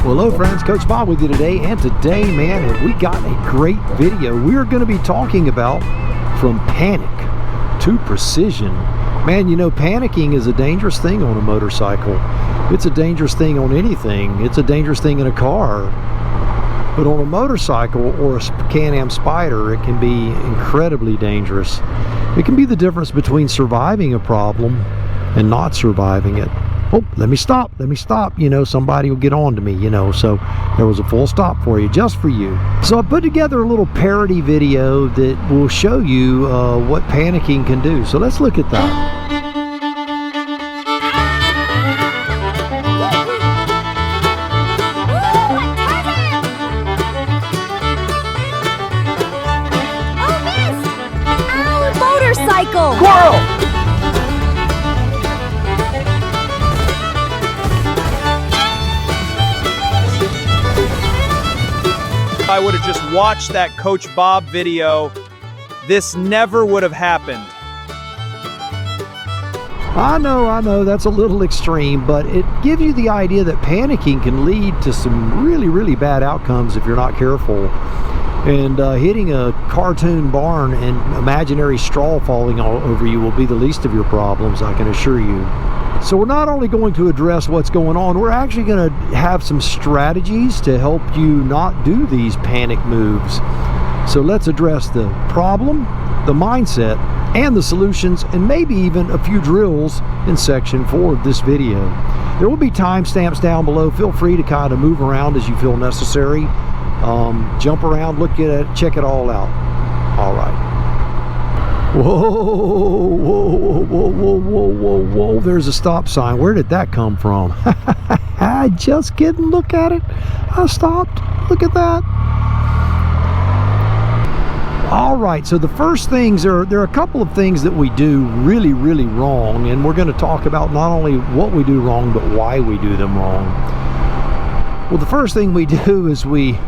Well, hello friends, Coach Bob with you today, and today, man, have we got a great video. We are going to be talking about from panic to precision. Man, you know, panicking is a dangerous thing on a motorcycle. It's a dangerous thing on anything. It's a dangerous thing in a car. But on a motorcycle or a Can-Am Spyder, it can be incredibly dangerous. It can be the difference between surviving a problem and not surviving it. Oh, let me stop, you know, somebody will get on to me, you know, so there was a full stop for you, just for you. So I put together a little parody video that will show you what panicking can do. So let's look at that. Motorcycle! Squirrel! I would have just watched that Coach Bob video, this never would have happened. I know, that's a little extreme, but it gives you the idea that panicking can lead to some really bad outcomes if you're not careful. And hitting a cartoon barn and imaginary straw falling all over you will be the least of your problems, I can assure you. So we're not only going to address what's going on, we're actually going to have some strategies to help you not do these panic moves. So let's address the problem, the mindset, and the solutions, and maybe even a few drills in section 4 of this video. There will be timestamps down below. Feel free to kind of move around as you feel necessary. Jump around, look at it, check it all out. All right. Whoa, there's a stop sign. Where did that come from? Just kidding, look at it. I stopped, look at that. All right, so the first things there are a couple of things that we do really wrong, and we're going to talk about not only what we do wrong, but why we do them wrong. Well, the first thing we do is we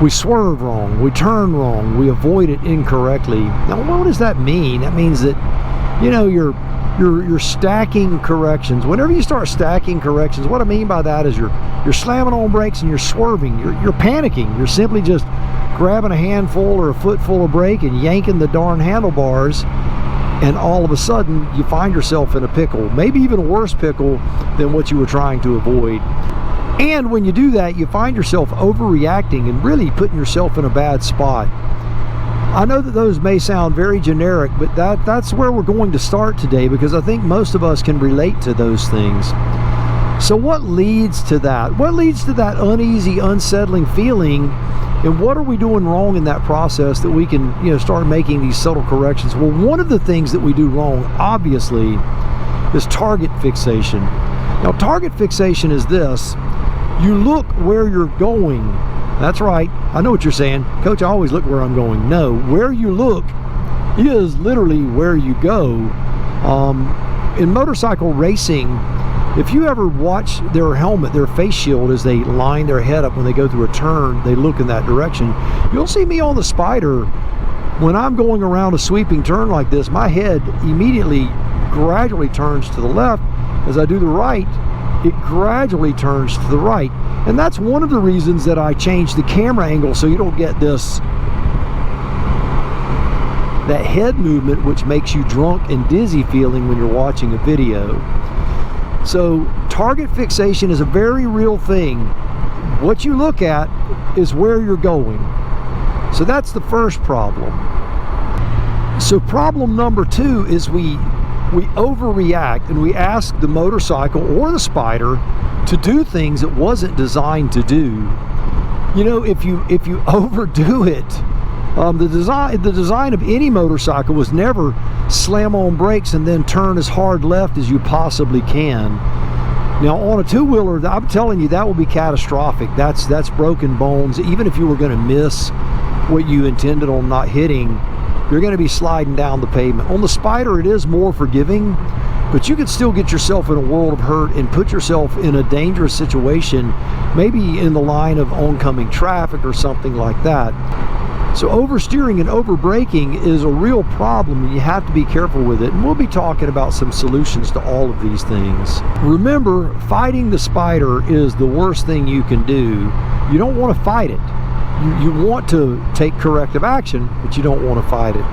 swerve wrong, we turn wrong, we avoid it incorrectly. Now, what does that mean? That means that, you know, you're stacking corrections. Whenever you start stacking corrections, what I mean by that is you're slamming on brakes and you're swerving. You're panicking. You're simply just grabbing a handful or a footful of brake and yanking the darn handlebars, and all of a sudden you find yourself in a pickle, maybe even a worse pickle than what you were trying to avoid. And when you do that, you find yourself overreacting and really putting yourself in a bad spot. I know that those may sound very generic, but that's where we're going to start today, because I think most of us can relate to those things. So what leads to that? What leads to that uneasy, unsettling feeling? And what are we doing wrong in that process that we can, you know, start making these subtle corrections? Well, one of the things that we do wrong, obviously, is target fixation. Now, target fixation is this. You look where you're going. That's right. I know what you're saying. Coach, I always look where I'm going. No, where you look is literally where you go. In motorcycle racing, if you ever watch their helmet, their face shield, as they line their head up when they go through a turn, they look in that direction. You'll see me on the Spyder. When I'm going around a sweeping turn like this, my head immediately gradually turns to the left. As I do the right, it gradually turns to the right. And that's one of the reasons that I changed the camera angle, so you don't get that head movement which makes you drunk and dizzy feeling when you're watching a video. So target fixation is a very real thing. What you look at is where you're going. So that's the first problem. So problem number 2 is we overreact, and we ask the motorcycle or the Spyder to do things it wasn't designed to do. You know, if you overdo it, the design of any motorcycle was never slam on brakes and then turn as hard left as you possibly can. Now, on a two-wheeler, I'm telling you, that will be catastrophic. That's broken bones. Even if you were going to miss what you intended on not hitting, you're going to be sliding down the pavement. On the Spyder, it is more forgiving, but you could still get yourself in a world of hurt and put yourself in a dangerous situation, maybe in the line of oncoming traffic or something like that. So oversteering and overbraking is a real problem, and you have to be careful with it. And we'll be talking about some solutions to all of these things. Remember, fighting the Spyder is the worst thing you can do. You don't want to fight it. You want to take corrective action, but you don't want to fight it.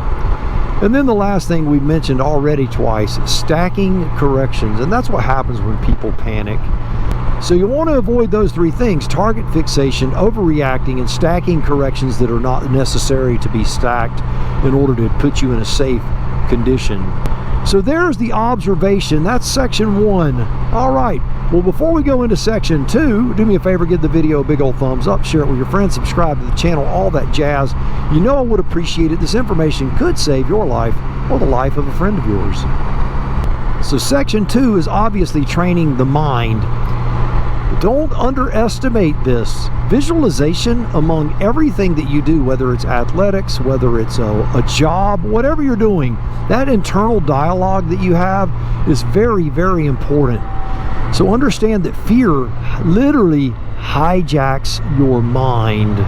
And then the last thing we mentioned already twice, stacking corrections. And that's what happens when people panic. So you want to avoid those three things: target fixation, overreacting, and stacking corrections that are not necessary to be stacked in order to put you in a safe condition. So there's the observation. That's section 1. All right. Well, before we go into section 2, do me a favor, give the video a big old thumbs up, share it with your friends, subscribe to the channel, all that jazz. You know I would appreciate it. This information could save your life or the life of a friend of yours. So section 2 is obviously training the mind. Don't underestimate this. Visualization among everything that you do, whether it's athletics, whether it's a job, whatever you're doing, that internal dialogue that you have is very, very important. So understand that fear literally hijacks your mind.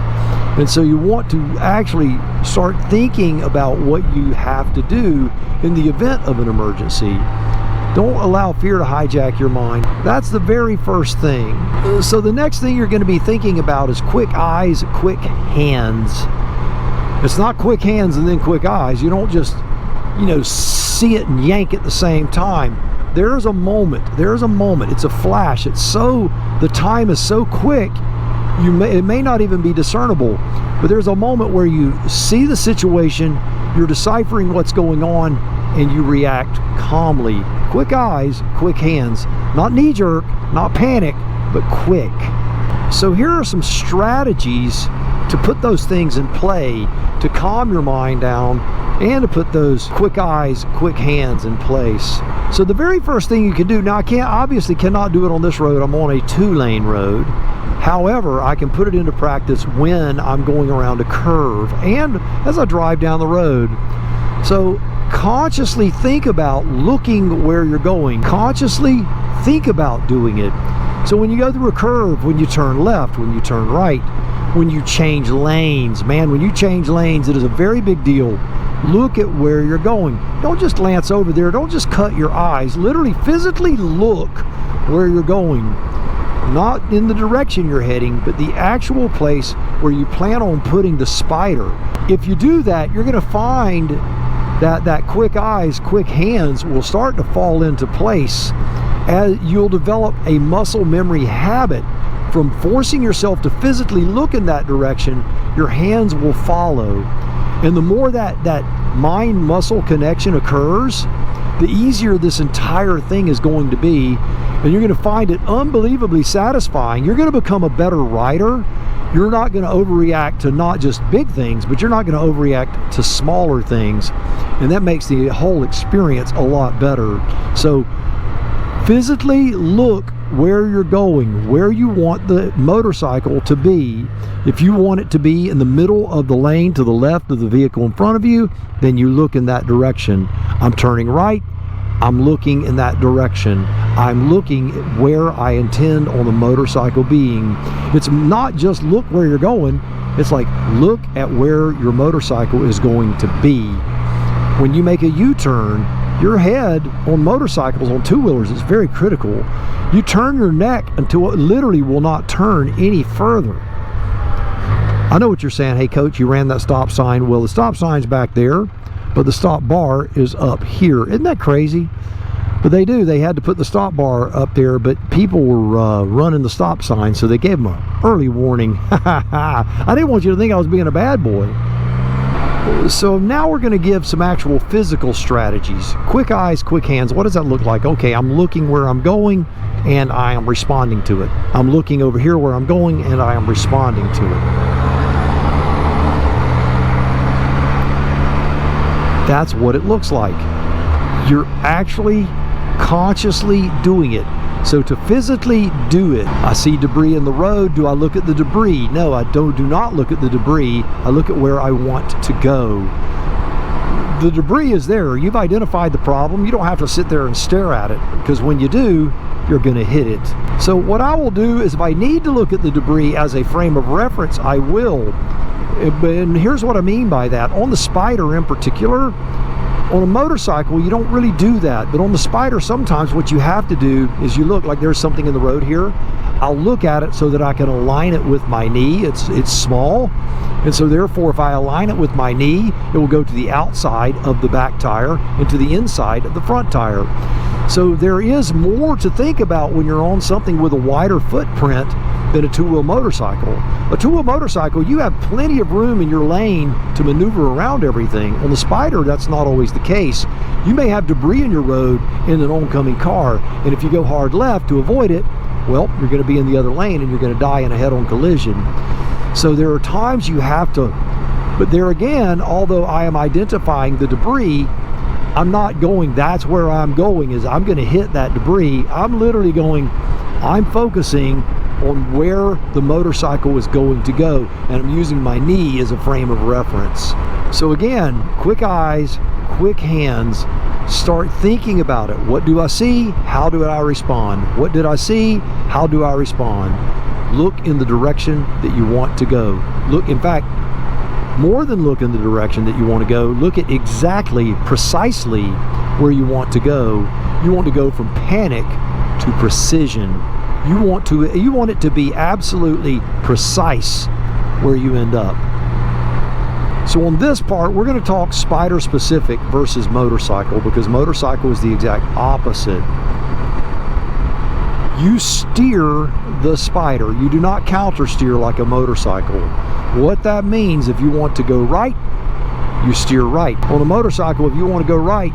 And so you want to actually start thinking about what you have to do in the event of an emergency. Don't allow fear to hijack your mind. That's the very first thing. So the next thing you're going to be thinking about is quick eyes, quick hands. It's not quick hands and then quick eyes. You don't just, see it and yank at the same time. There's a moment. There's a moment. It's a flash. The time is so quick, it may not even be discernible. But there's a moment where you see the situation, you're deciphering what's going on, and you react calmly. Quick eyes, quick hands. Not knee-jerk, not panic, but quick. So here are some strategies to put those things in play, to calm your mind down, and to put those quick eyes, quick hands in place. So the very first thing you can do, now I obviously cannot do it on this road. I'm on a 2-lane road. However, I can put it into practice when I'm going around a curve and as I drive down the road. So consciously think about looking where you're going. Consciously think about doing it. So when you go through a curve, when you turn left, when you turn right, when you change lanes, man, when you change lanes, it is a very big deal. Look at where you're going. Don't just glance over there. Don't just cut your eyes. Literally, physically look where you're going. Not in the direction you're heading, but the actual place where you plan on putting the Spyder. If you do that, you're going to find that quick eyes, quick hands will start to fall into place as you'll develop a muscle memory habit from forcing yourself to physically look in that direction. Your hands will follow. And the more that mind-muscle connection occurs, the easier this entire thing is going to be. And you're going to find it unbelievably satisfying. You're going to become a better rider. You're not going to overreact to not just big things, but you're not going to overreact to smaller things. And that makes the whole experience a lot better. So physically look where you're going, where you want the motorcycle to be. If you want it to be in the middle of the lane to the left of the vehicle in front of you, then you look in that direction. I'm turning right, I'm looking in that direction. I'm looking at where I intend on the motorcycle being. It's not just look where you're going, it's like look at where your motorcycle is going to be. When you make a U-turn, your head on motorcycles, on two-wheelers, is very critical. You turn your neck until it literally will not turn any further. I know what you're saying. Hey, coach, you ran that stop sign. Well, the stop sign's back there, but the stop bar is up here. Isn't that crazy? But they do. They had to put the stop bar up there, but people were running the stop sign, so they gave them an early warning. I didn't want you to think I was being a bad boy. So now we're going to give some actual physical strategies. Quick eyes, quick hands. What does that look like? Okay, I'm looking where I'm going and I am responding to it. I'm looking over here where I'm going and I am responding to it. That's what it looks like. You're actually consciously doing it. So to physically do it, I see debris in the road. Do I look at the debris? No, I do not look at the debris. I look at where I want to go. The debris is there. You've identified the problem. You don't have to sit there and stare at it, because when you do, you're going to hit it. So what I will do is, if I need to look at the debris as a frame of reference, I will. And here's what I mean by that. On the Spyder in particular, on a motorcycle, you don't really do that. But on the Spyder, sometimes what you have to do is you look like there's something in the road here. I'll look at it so that I can align it with my knee. It's small. And so therefore, if I align it with my knee, it will go to the outside of the back tire and to the inside of the front tire. So there is more to think about when you're on something with a wider footprint than a two-wheel motorcycle. A two-wheel motorcycle, you have plenty of room in your lane to maneuver around everything. On the Spyder, that's not always the case. You may have debris in your road in an oncoming car, and if you go hard left to avoid it, well, you're going to be in the other lane and you're going to die in a head-on collision. So there are times you have to, but there again, although I am identifying the debris, I'm not going, that's where I'm going, is I'm going to hit that debris. I'm literally going, I'm focusing on where the motorcycle is going to go, and I'm using my knee as a frame of reference. So again, quick eyes, quick hands, start thinking about it. What do I see? How do I respond? What did I see? How do I respond? Look in the direction that you want to go. Look, in fact, more than look in the direction that you want to go, look at exactly, precisely where you want to go. You want to go from panic to precision. You want it to be absolutely precise where you end up. So on this part, we're going to talk Spyder-specific versus motorcycle, because motorcycle is the exact opposite. You steer the Spyder. You do not counter steer like a motorcycle. What that means, if you want to go right, you steer right. On a motorcycle, if you want to go right,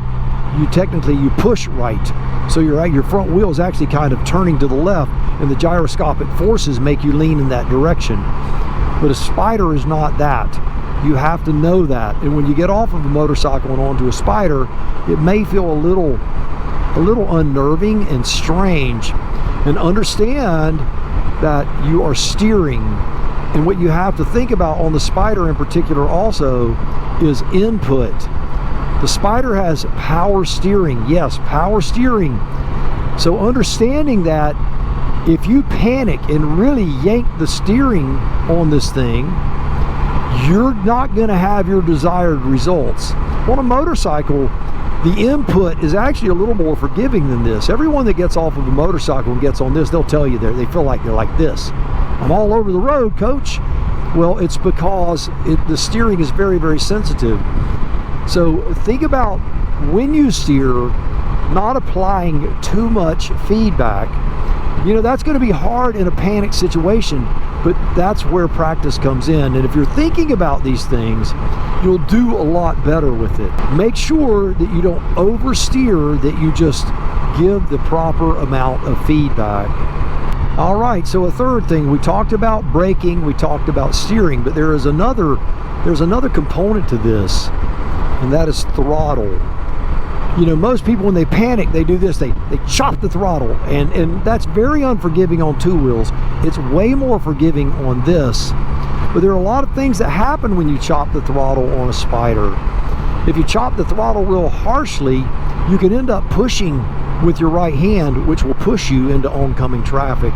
you push right. So your front wheel is actually kind of turning to the left, and the gyroscopic forces make you lean in that direction. But a Spyder is not that. You have to know that. And when you get off of a motorcycle and onto a Spyder, it may feel a little unnerving and strange. And understand that you are steering. And what you have to think about on the Spyder in particular also is input. The Spyder has power steering. Yes, power steering. So understanding that if you panic and really yank the steering on this thing, you're not going to have your desired results. On a motorcycle, the input is actually a little more forgiving than this. Everyone that gets off of a motorcycle and gets on this, they'll tell you they feel like they're like this. I'm all over the road, coach. Well, it's because the steering is very, very sensitive. So think about when you steer, not applying too much feedback. You know, that's going to be hard in a panic situation, but that's where practice comes in. And if you're thinking about these things, you'll do a lot better with it. Make sure that you don't oversteer, that you just give the proper amount of feedback. All right, so a third thing, we talked about braking, we talked about steering, but there's another component to this, and that is throttle. You know, most people, when they panic, they do this, they chop the throttle, and that's very unforgiving on two wheels. It's way more forgiving on this. But there are a lot of things that happen when you chop the throttle on a Spyder. If you chop the throttle real harshly, you can end up pushing with your right hand, which will push you into oncoming traffic.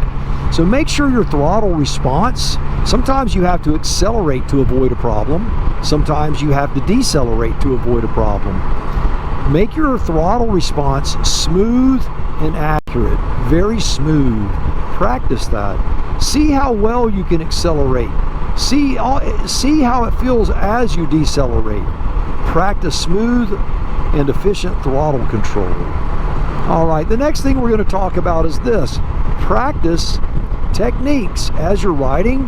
So make sure your throttle response, sometimes you have to accelerate to avoid a problem. Sometimes you have to decelerate to avoid a problem. Make your throttle response smooth and accurate, very smooth. Practice that. See how well you can accelerate. See how it feels as you decelerate. Practice smooth and efficient throttle control. All right, the next thing we're going to talk about is this. Practice techniques as you're riding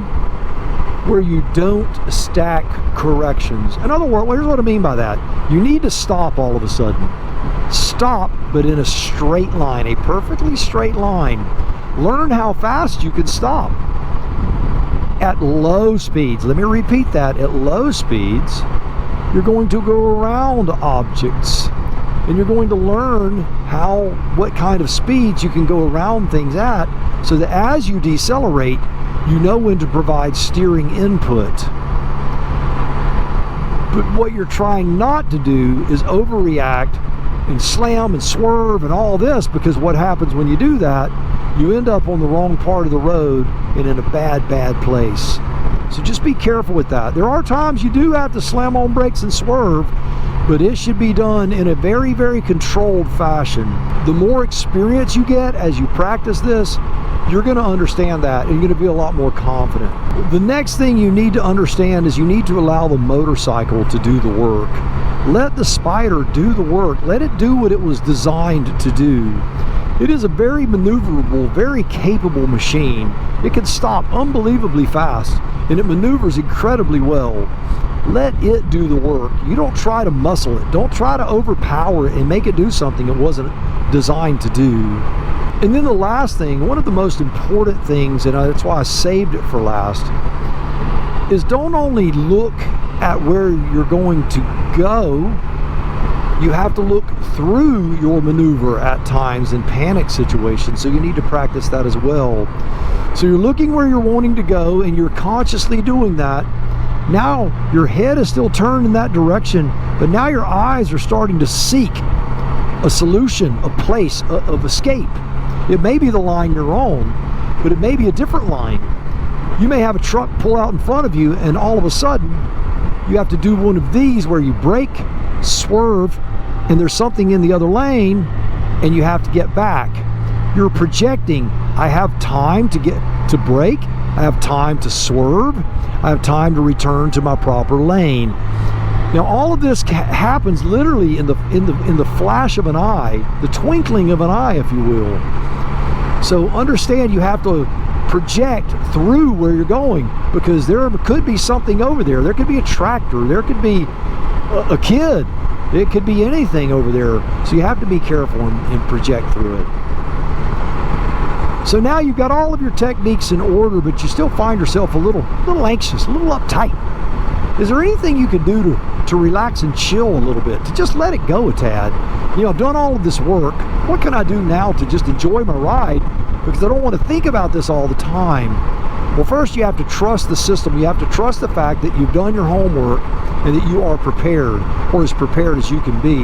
where you don't stack corrections. In other words, here's what I mean by that. You need to stop all of a sudden. Stop, but in a straight line, a perfectly straight line. Learn how fast you can stop. At low speeds, let me repeat that, at low speeds, you're going to go around objects, and you're going to learn what kind of speeds you can go around things at, so that as you decelerate, you know when to provide steering input. But what you're trying not to do is overreact and slam and swerve and all this, because what happens when you do that, you end up on the wrong part of the road and in a bad place. So just be careful with that. There are times you do have to slam on brakes and swerve, but it should be done in a very, very controlled fashion. The more experience you get as you practice this, you're going to understand that, and you're going to be a lot more confident. The next thing you need to understand is you need to allow the motorcycle to do the work. Let the Spyder do the work. Let it do what it was designed to do. It is a very maneuverable, very capable machine. It can stop unbelievably fast, and it maneuvers incredibly well. Let it do the work. You don't try to muscle it. Don't try to overpower it and make it do something it wasn't designed to do. And then the last thing, one of the most important things, and that's why I saved it for last, is don't only look at where you're going to go, you have to look through your maneuver at times in panic situations, so you need to practice that as well. So you're looking where you're wanting to go, and you're consciously doing that. Now your head is still turned in that direction, but now your eyes are starting to seek a solution, a place of escape. It may be the line you're on, but it may be a different line. You may have a truck pull out in front of you, and all of a sudden you have to do one of these where you brake, swerve, and there's something in the other lane, and you have to get back. You're projecting, I have time to get to brake, I have time to swerve, I have time to return to my proper lane. Now all of this happens literally in the flash of an eye, the twinkling of an eye, if you will. So understand you have to project through where you're going, because there could be something over there. There could be a tractor, there could be a kid, it could be anything over there. So you have to be careful and project through it. So now you've got all of your techniques in order, but you still find yourself a little anxious, a little uptight. Is there anything you can do to relax and chill a little bit, to just let it go a tad? You know, I've done all of this work. What can I do now to just enjoy my ride? Because I don't want to think about this all the time. Well, first you have to trust the system. You have to trust the fact that you've done your homework and that you are prepared, or as prepared as you can be.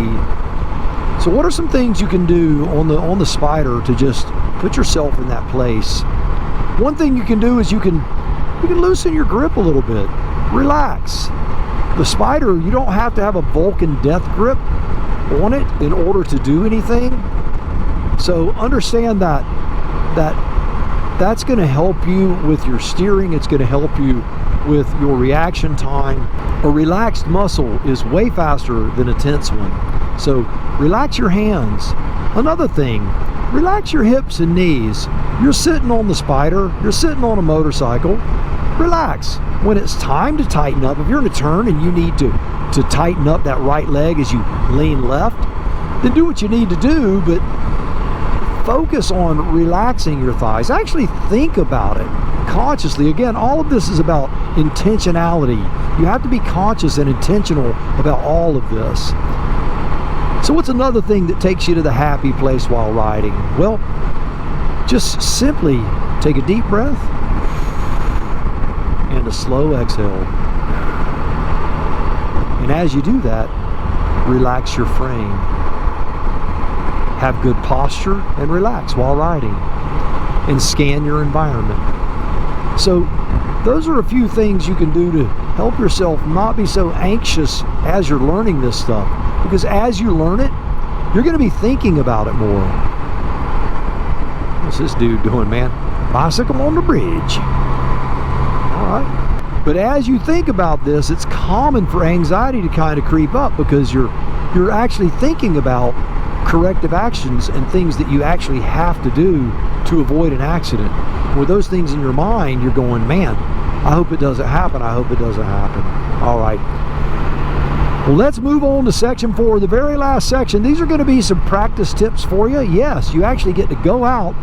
So what are some things you can do on the Spyder to just put yourself in that place? One thing you can do is you can loosen your grip a little bit. Relax. The Spyder, you don't have to have a Vulcan death grip on it in order to do anything. So understand that's going to help you with your steering. It's going to help you with your reaction time. A relaxed muscle is way faster than a tense one. So relax your hands. Another thing, relax your hips and knees. You're sitting on the Spyder, you're sitting on a motorcycle. Relax. When it's time to tighten up, if you're in a turn and you need to tighten up that right leg as you lean left, then do what you need to do, but focus on relaxing your thighs. Actually think about it consciously. Again, all of this is about intentionality. You have to be conscious and intentional about all of this. So what's another thing that takes you to the happy place while riding? Well, just simply take a deep breath and a slow exhale. And as you do that, relax your frame. Have good posture and relax while riding. And scan your environment. So those are a few things you can do to help yourself not be so anxious as you're learning this stuff. Because as you learn it, you're going to be thinking about it more. What's this dude doing, man? Bicycle on the bridge. All right. But as you think about this, it's common for anxiety to kind of creep up, because you're actually thinking about corrective actions and things that you actually have to do to avoid an accident. With those things in your mind, you're going, man, I hope it doesn't happen. I hope it doesn't happen. All right. Well, let's move on to section 4, the very last section. These are going to be some practice tips for you. Yes, you actually get to go out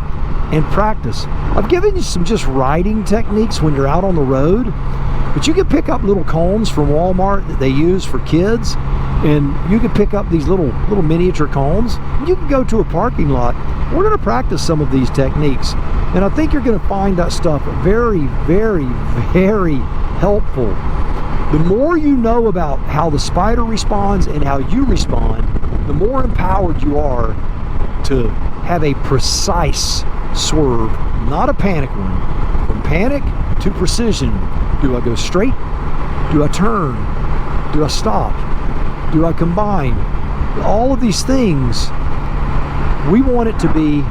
and practice. I've given you some just riding techniques when you're out on the road, but you can pick up little cones from Walmart that they use for kids, and you can pick up these little miniature cones. You can go to a parking lot. We're going to practice some of these techniques, and I think you're going to find that stuff very, very, very helpful. The more you know about how the Spyder responds and how you respond, the more empowered you are to have a precise swerve, not a panic one. From panic to precision, Do I go straight? Do I turn? Do I stop? Do I combine? All of these things, we want it to be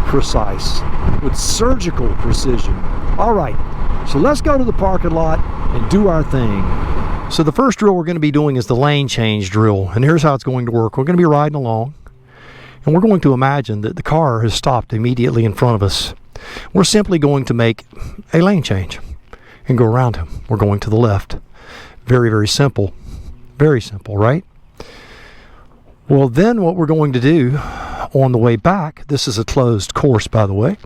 precise, with surgical precision. All right, so let's go to the parking lot and do our thing. So the first drill we're going to be doing is the lane change drill, and here's how it's going to work. We're going to be riding along, and we're going to imagine that the car has stopped immediately in front of us. We're simply going to make a lane change and go around him. We're going to the left. Very, very simple. Very simple, right? Well, then what we're going to do on the way back, this is a closed course, by the way,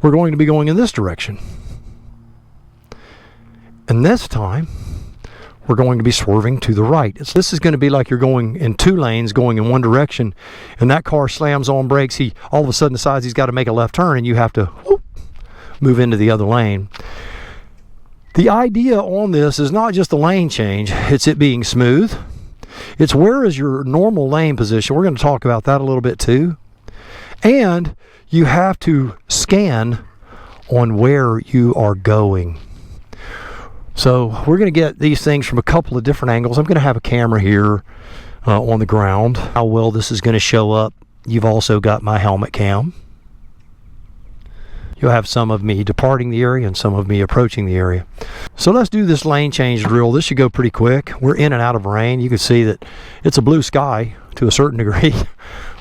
we're going to be going in this direction. And this time, we're going to be swerving to the right. So this is going to be like you're going in two lanes, going in one direction, and that car slams on brakes. He all of a sudden decides he's got to make a left turn, and you have to move into the other lane. The idea on this is not just the lane change, it's it being smooth. It's where is your normal lane position. We're going to talk about that a little bit too. And you have to scan on where you are going. So we're going to get these things from a couple of different angles. I'm going to have a camera here on the ground. How well this is going to show up. You've also got my helmet cam. You'll have some of me departing the area and some of me approaching the area. So let's do this lane change drill. This should go pretty quick. We're in and out of rain. You can see that it's a blue sky to a certain degree,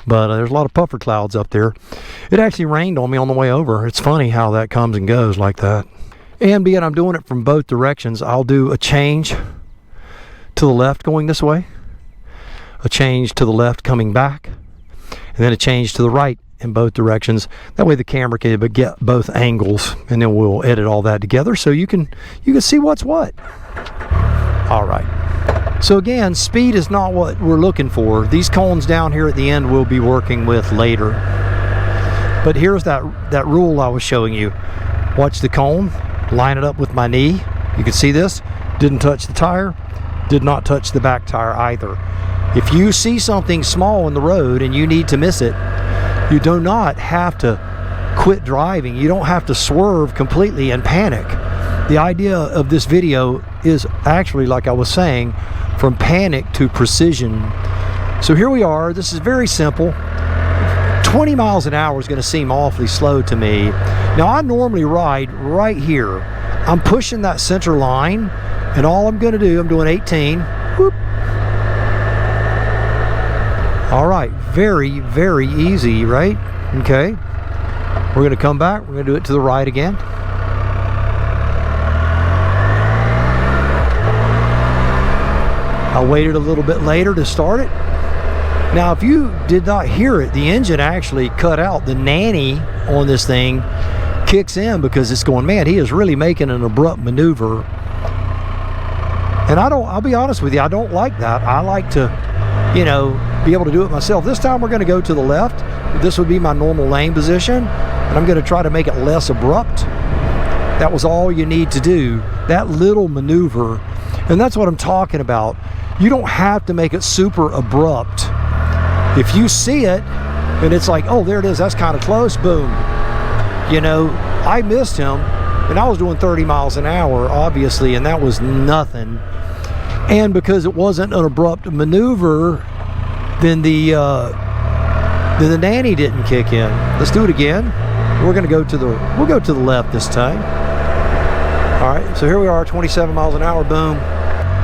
but there's a lot of puffer clouds up there. It actually rained on me on the way over. It's funny how that comes and goes like that. And being I'm doing it from both directions, I'll do a change to the left going this way, a change to the left coming back, and then a change to the right in both directions. That way the camera can get both angles, and then we'll edit all that together so you can see what's what. All right. So again, speed is not what we're looking for. These cones down here at the end we'll be working with later. But here's that rule I was showing you. Watch the cone, line it up with my knee. You can see this. Didn't touch the tire, did not touch the back tire either. If you see something small in the road and you need to miss it, you do not have to quit driving. You don't have to swerve completely and panic. The idea of this video is actually, like I was saying, from panic to precision. So here we are. This is very simple. 20 miles an hour is going to seem awfully slow to me. Now I normally ride right here. I'm pushing that center line, and all I'm going to do, I'm doing 18. Whoop. All right, very, very easy, right? Okay. We're going to come back. We're going to do it to the right again. I waited a little bit later to start it. Now, if you did not hear it, the engine actually cut out. The nanny on this thing kicks in because it's going, man, he is really making an abrupt maneuver. And I'll be honest with you, I don't like that. I like to, be able to do it myself. This time we're going to go to the left. This would be my normal lane position, and I'm going to try to make it less abrupt. That was all you need to do, that little maneuver. And that's what I'm talking about. You don't have to make it super abrupt. If you see it and it's like, oh, there it is, that's kind of close, boom. I missed him, and I was doing 30 miles an hour, obviously, and that was nothing. And because it wasn't an abrupt maneuver, then the nanny didn't kick in. Let's do it again. We'll go to the left this time. All right, so here we are, 27 miles an hour, boom.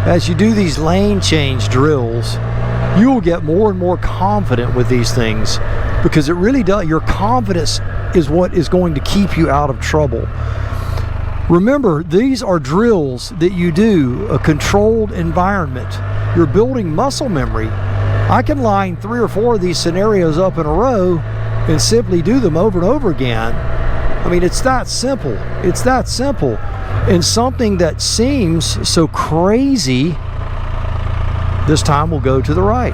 As you do these lane change drills, you will get more and more confident with these things, because it really does. Your confidence is what is going to keep you out of trouble. Remember, these are drills that you do, a controlled environment. You're building muscle memory. I can line 3 or 4 of these scenarios up in a row and simply do them over and over again. I mean, it's that simple. It's that simple. And something that seems so crazy, this time we'll go to the right.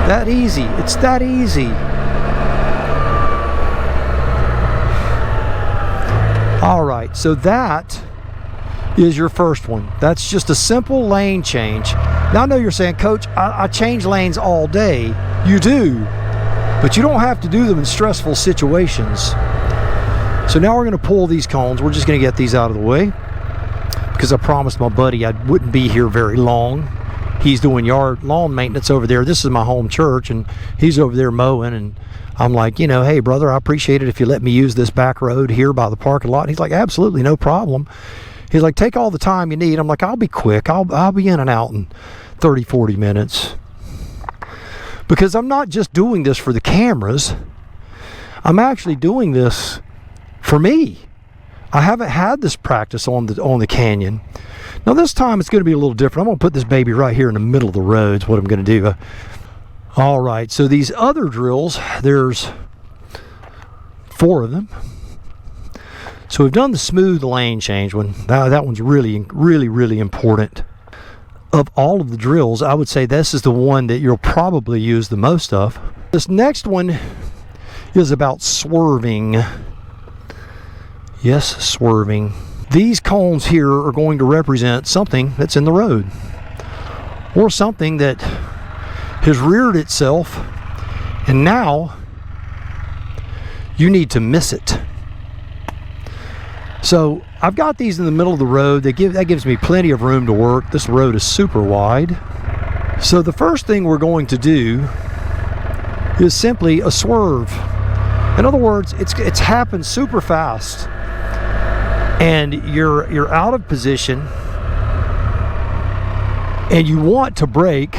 That easy. It's that easy. All right, so that is your first one. That's just a simple lane change. Now I know you're saying, Coach, I change lanes all day. You do, but you don't have to do them in stressful situations. So now we're going to pull these cones. We're just going to get these out of the way because I promised my buddy I wouldn't be here very long. He's doing lawn maintenance over there. This is my home church, and he's over there mowing, and I'm like, you know, hey, brother, I appreciate it if you let me use this back road here by the parking lot. And he's like, absolutely, no problem. He's like, take all the time you need. I'm like, I'll be quick. I'll be in and out in 30, 40 minutes. Because I'm not just doing this for the cameras. I'm actually doing this for me. I haven't had this practice on the canyon. Now this time it's going to be a little different. I'm going to put this baby right here in the middle of the road. Is what I'm going to do. All right, so these other drills, there's 4 of them. So we've done the smooth lane change one. That one's really, really, really important. Of all of the drills, I would say this is the one that you'll probably use the most of. This next one is about swerving. Yes, swerving. These cones here are going to represent something that's in the road, or something that has reared itself, and now you need to miss it. So I've got these in the middle of the road. That gives me plenty of room to work. This road is super wide. So the first thing we're going to do is simply a swerve. In other words, it's happened super fast, and you're out of position, and you want to brake,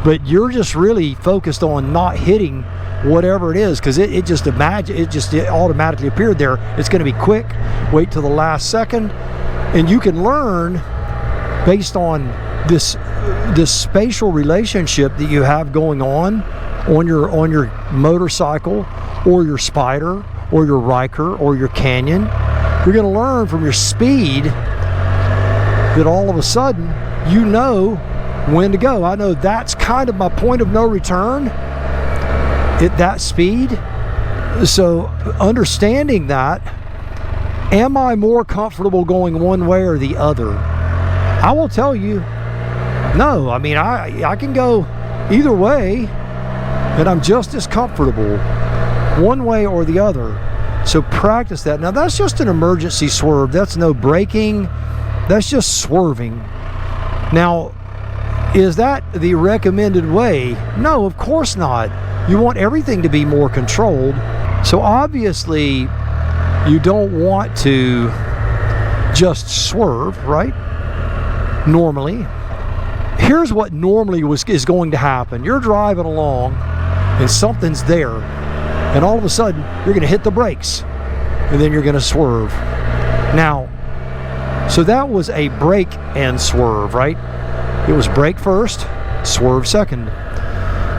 but you're just really focused on not hitting whatever it is, because it just automatically appeared there. It's going to be quick. Wait till the last second, and you can learn based on this spatial relationship that you have going on your motorcycle, or your Spyder, or your Riker, or your Canyon. You're going to learn from your speed that all of a sudden you know when to go. I know that's kind of my point of no return at that speed. So understanding that, am I more comfortable going one way or the other? I will tell you, no. I mean, I can go either way, and I'm just as comfortable one way or the other. So practice that. Now that's just an emergency swerve. That's no braking. That's just swerving. Now, is that the recommended way? No, of course not. You want everything to be more controlled. So obviously you don't want to just swerve, right? Normally. Here's what normally is going to happen. You're driving along and something's there, and all of a sudden you're going to hit the brakes, and then you're going to swerve. Now, so that was a brake and swerve, right? It was brake first, swerve second.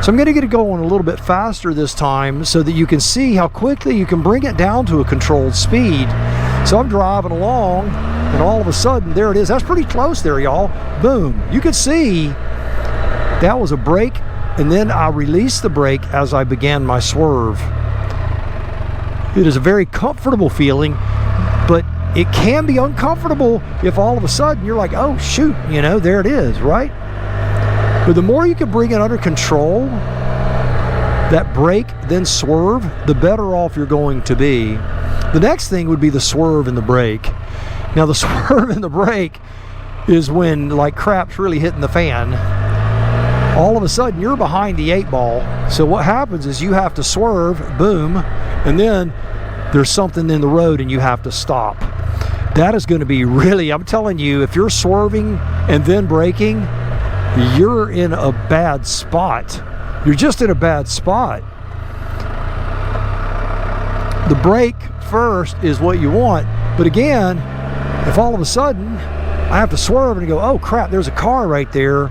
So I'm going to get it going a little bit faster this time so that you can see how quickly you can bring it down to a controlled speed. So I'm driving along, and all of a sudden, there it is. That's pretty close there, y'all. Boom. You could see that was a brake, and then I released the brake as I began my swerve. It is a very comfortable feeling, but it can be uncomfortable if all of a sudden you're like, oh shoot, you know, there it is, right? But the more you can bring it under control, that brake then swerve, the better off you're going to be. The next thing would be the swerve and the brake. Now the swerve and the brake is when like crap's really hitting the fan. All of a sudden you're behind the 8 ball. So what happens is you have to swerve, boom, and then there's something in the road and you have to stop. That is going to be really, I'm telling you, if you're swerving and then braking, you're in a bad spot. You're just in a bad spot. The brake first is what you want, but again, if all of a sudden I have to swerve and go, oh crap, there's a car right there,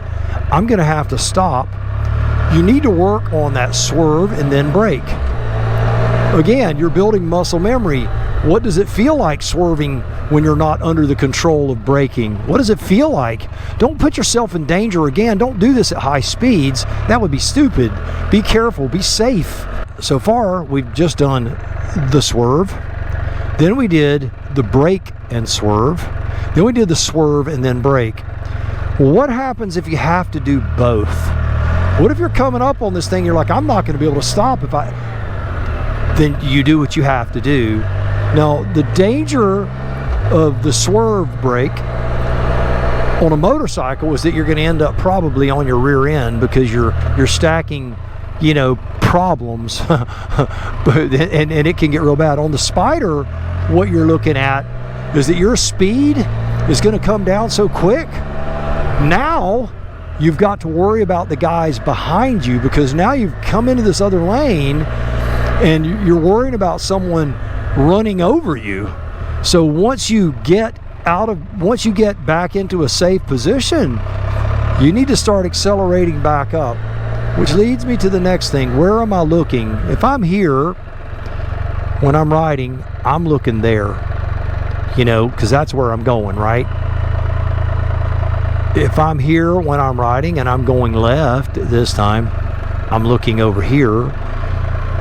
I'm going to have to stop. You need to work on that swerve and then brake. Again, you're building muscle memory. What does it feel like swerving when you're not under the control of braking? What does it feel like? Don't put yourself in danger again. Don't do this at high speeds. That would be stupid. Be careful. Be safe. So far, we've just done the swerve. Then we did the brake and swerve. Then we did the swerve and then brake. Well, what happens if you have to do both? What if you're coming up on this thing, you're like, I'm not going to be able to stop if I... Then you do what you have to do. Now, the danger of the swerve brake on a motorcycle is that you're going to end up probably on your rear end because you're stacking, you know, problems, and it can get real bad. On the Spyder, what you're looking at is that your speed is going to come down so quick. Now you've got to worry about the guys behind you, because now you've come into this other lane and you're worrying about someone running over you. So once you get back into a safe position, you need to start accelerating back up, which leads me to the next thing. Where am I looking? If I'm here when I'm riding, I'm looking there, you know, because that's where I'm going, right? If I'm here when I'm riding and I'm going left this time, I'm looking over here,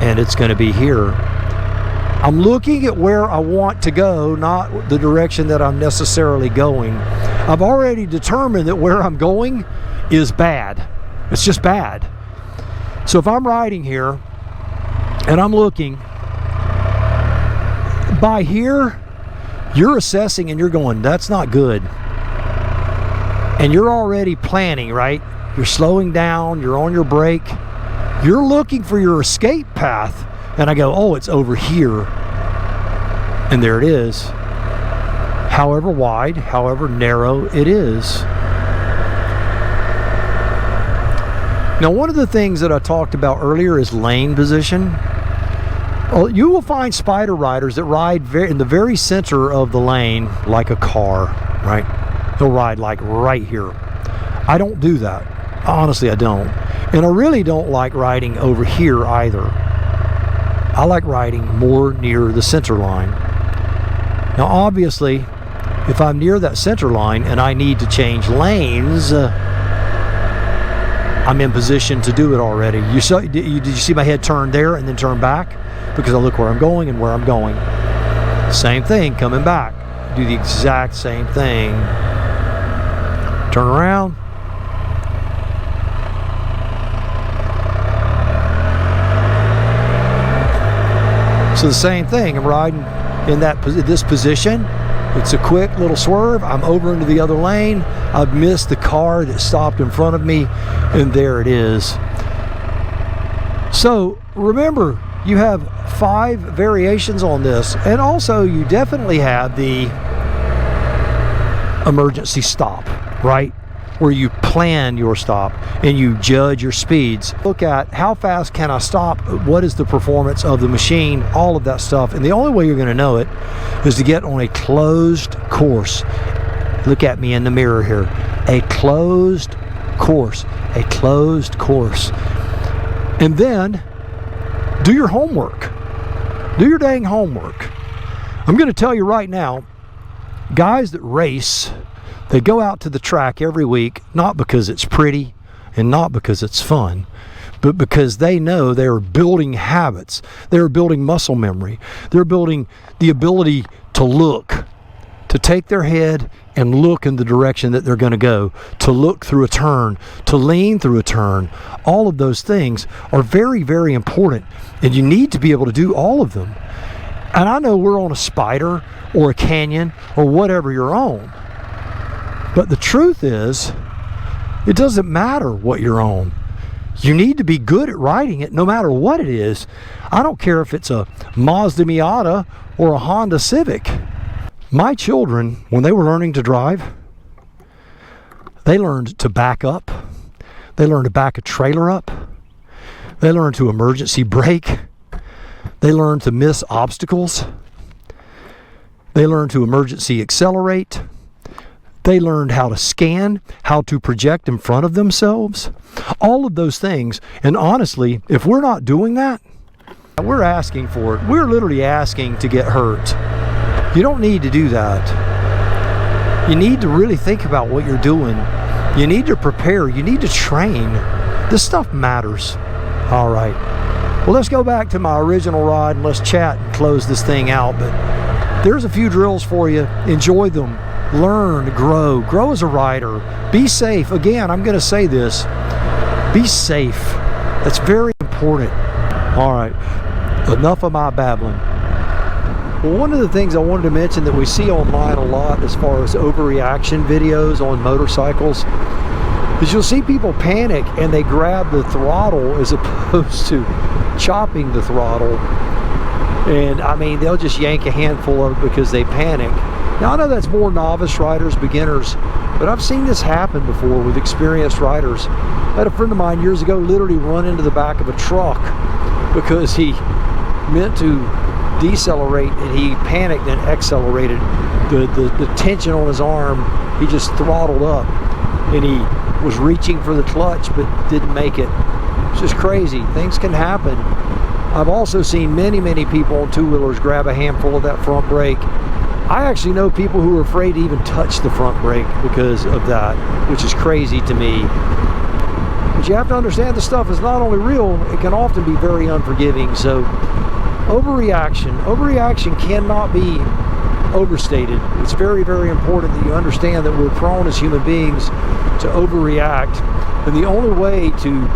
and it's going to be here. I'm looking at where I want to go, not the direction that I'm necessarily going. I've already determined that where I'm going is bad. It's just bad. So if I'm riding here and I'm looking, by here, you're assessing and you're going, that's not good. And you're already planning, right? You're slowing down, you're on your brake, you're looking for your escape path. And I go, oh, it's over here. And there it is. However wide, however narrow it is. Now, one of the things that I talked about earlier is lane position. Well, you will find Spyder riders that ride in the very center of the lane like a car, right? They'll ride like right here. I don't do that. Honestly, I don't. And I really don't like riding over here either. I like riding more near the center line. Now, obviously, if I'm near that center line and I need to change lanes, I'm in position to do it already. Did you see my head turn there and then turn back? Because I look where I'm going and where I'm going. Same thing, coming back. Do the exact same thing. Turn around. So the same thing, I'm riding in this position. It's a quick little swerve. I'm over into the other lane. I've missed the car that stopped in front of me, and there it is. So remember, you have 5 variations on this, and also you definitely have the emergency stop, right? Where you plan your stop and you judge your speeds. Look at how fast can I stop, what is the performance of the machine, all of that stuff. And the only way you're going to know it is to get on a closed course. Look at me in the mirror here. A closed course. A closed course. And then do your homework. Do your dang homework. I'm going to tell you right now, guys that race, they go out to the track every week, not because it's pretty and not because it's fun, but because they know they're building habits. They're building muscle memory. They're building the ability to look, to take their head and look in the direction that they're going to go, to look through a turn, to lean through a turn. All of those things are very, very important, and you need to be able to do all of them. And I know we're on a Spyder or a Canyon or whatever you're on. But the truth is, it doesn't matter what you're on. You need to be good at riding it no matter what it is. I don't care if it's a Mazda Miata or a Honda Civic. My children, when they were learning to drive, they learned to back up. They learned to back a trailer up. They learned to emergency brake. They learned to miss obstacles. They learned to emergency accelerate. They learned how to scan, how to project in front of themselves, all of those things. And honestly, if we're not doing that, we're asking for it. We're literally asking to get hurt. You don't need to do that. You need to really think about what you're doing. You need to prepare. You need to train. This stuff matters. All right. Well, let's go back to my original ride and let's chat and close this thing out. But there's a few drills for you. Enjoy them. Learn, grow as a rider. Be safe. Again, I'm going to say this. Be safe. That's very important. All right. Enough of my babbling. Well, one of the things I wanted to mention that we see online a lot as far as overreaction videos on motorcycles is you'll see people panic and they grab the throttle as opposed to chopping the throttle. And I mean, they'll just yank a handful of it because they panic. Now I know that's more novice riders, beginners, but I've seen this happen before with experienced riders. I had a friend of mine years ago literally run into the back of a truck because he meant to decelerate and he panicked and accelerated. The tension on his arm, he just throttled up and he was reaching for the clutch but didn't make it. It's just crazy. Things can happen. I've also seen many people on two-wheelers grab a handful of that front brake. I actually know people who are afraid to even touch the front brake because of that, which is crazy to me. But you have to understand this stuff is not only real, it can often be very unforgiving. So overreaction cannot be overstated. It's very important that you understand that we're prone as human beings to overreact. And the only way to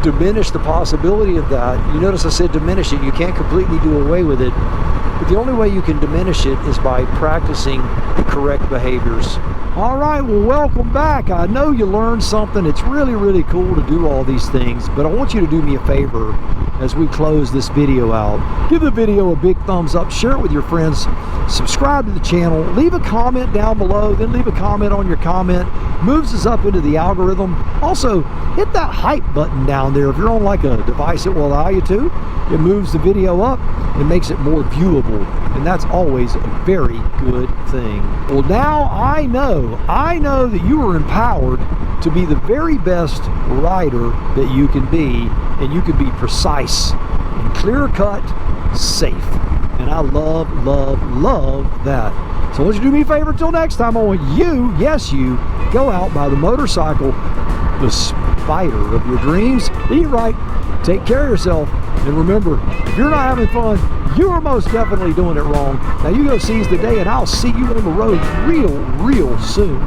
diminish the possibility of that, you notice I said diminish it, you can't completely do away with it, but the only way you can diminish it is by practicing the correct behaviors. All right, well, welcome back. I know you learned something. It's really cool to do all these things, but I want you to do me a favor as we close this video out. Give the video a big thumbs up, share it with your friends, subscribe to the channel, leave a comment down below, then leave a comment on your comment. Moves us up into the algorithm. Also, hit that hype button down there. If you're on like a device it will allow you to, it moves the video up and makes it more viewable, and that's always a very good thing. Well, now I know that you are empowered to be the very best rider that you can be, and you can be precise and clear-cut, safe. And I love that. So why don't you do me a favor till next time? I want you, yes you, go out, buy the motorcycle, the Spyder of your dreams, eat right, take care of yourself, and remember, if you're not having fun, you are most definitely doing it wrong. Now you go seize the day, and I'll see you on the road real soon.